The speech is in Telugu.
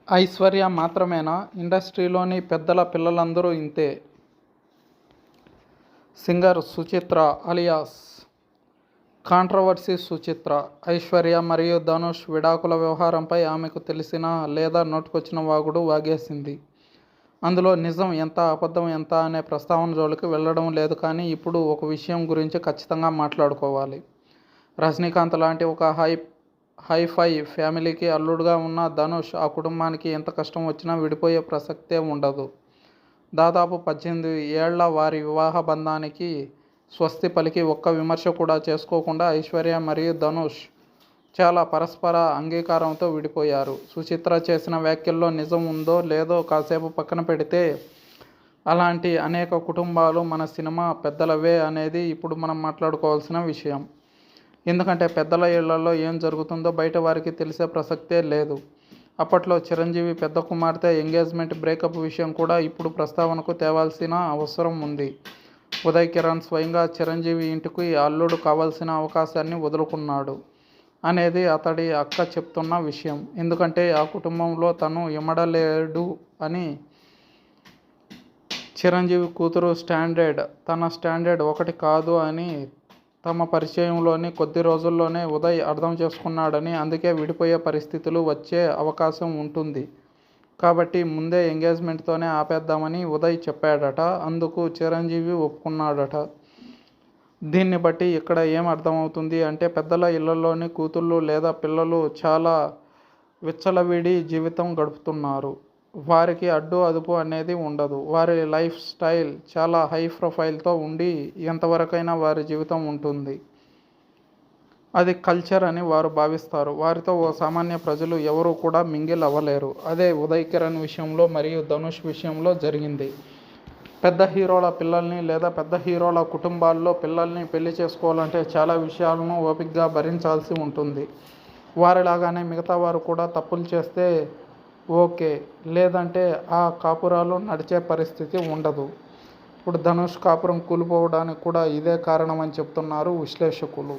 ఐశ్వర్య మాత్రమేనా? ఇండస్ట్రీలోని పెద్దల పిల్లలందరూ ఇంతే. Singer Suchitra alias controversy Suchitra. Aishwarya మరియు ధనుష్ విడాకుల వ్యవహారంపై ఆమెకు తెలిసిన లేదా నోటికొచ్చిన వాగుడు వాగేసింది. అందులో నిజం ఎంత, అబద్ధం ఎంత అనే ప్రస్తావన జోలికి వెళ్ళడం లేదు. కానీ ఇప్పుడు ఒక విషయం గురించి ఖచ్చితంగా మాట్లాడుకోవాలి. రజనీకాంత్ లాంటి ఒక హైఫై ఫ్యామిలీకి అల్లుడుగా ఉన్న ధనుష్ ఆ కుటుంబానికి ఎంత కష్టం వచ్చినా విడిపోయే ప్రసక్తే ఉండదు. దాదాపు 18 ఏళ్ల వారి వివాహ బంధానికి స్వస్తి పలికి ఒక్క విమర్శ కూడా చేసుకోకుండా ఐశ్వర్య మరియు ధనుష్ చాలా పరస్పర అంగీకారంతో విడిపోయారు. సుచిత్ర చేసిన వ్యాఖ్యల్లో నిజం ఉందో లేదో కాసేపు పక్కన పెడితే, అలాంటి అనేక కుటుంబాలు మన సినిమా పెద్దలవే అనేది ఇప్పుడు మనం మాట్లాడుకోవాల్సిన విషయం. ఎందుకంటే పెద్దల ఇళ్లలో ఏం జరుగుతుందో బయట వారికి తెలిసే ప్రసక్తే లేదు. అప్పట్లో చిరంజీవి పెద్ద కుమార్తె ఎంగేజ్మెంట్ బ్రేకప్ విషయం కూడా ఇప్పుడు ప్రస్తావనకు తేవాల్సిన అవసరం ఉంది. ఉదయ్ కిరణ్ స్వయంగా చిరంజీవి ఇంటికి అల్లుడు కావాల్సిన అవకాశాన్ని వదులుకున్నాడు అనేది అతడి అక్క చెప్తున్న విషయం. ఎందుకంటే ఆ కుటుంబంలో తను ఇమడలేడు అని. చిరంజీవి కూతురు స్టాండర్డ్ తన స్టాండర్డ్ ఒకటి కాదు అని తమ పరిచయంలోని కొద్ది రోజుల్లోనే ఉదయ్ అర్థం చేసుకున్నాడని, అందుకే విడిపోయే పరిస్థితులు వచ్చే అవకాశం ఉంటుంది కాబట్టి ముందే ఎంగేజ్మెంట్తోనే ఆపేద్దామని ఉదయ్ చెప్పాడట. అందుకు చిరంజీవి ఒప్పుకున్నాడట. దీన్ని బట్టి ఇక్కడ ఏం అర్థమవుతుంది అంటే, పెద్దల ఇళ్లలోని కూతుళ్ళు లేదా పిల్లలు చాలా విచ్చలవిడి జీవితం గడుపుతున్నారు. వారికి అడ్డు అదుపు అనేది ఉండదు. వారి లైఫ్ స్టైల్ చాలా హై ప్రొఫైల్తో ఉండి ఎంతవరకైనా వారి జీవితం ఉంటుంది. అది కల్చర్ అని వారు భావిస్తారు. వారితో ఓ సామాన్య ప్రజలు ఎవరూ కూడా మింగిల్ అవ్వలేరు. అదే ఉదయ్ కిరణ్ విషయంలో మరియు ధనుష్ విషయంలో జరిగింది. పెద్ద హీరోల పిల్లల్ని లేదా పెద్ద హీరోల కుటుంబాల్లో పిల్లల్ని పెళ్లి చేసుకోవాలంటే చాలా విషయాలను ఓపికగా భరించాల్సి ఉంటుంది. వారిలాగానే మిగతా వారు కూడా తప్పులు చేస్తే ఓకే, లేదంటే ఆ కాపురాలు నడిచే పరిస్థితి ఉండదు. ఇప్పుడు ధనుష్ కాపురం కూలిపోవడానికి కూడా ఇదే కారణమని చెప్తున్నారు విశ్లేషకులు.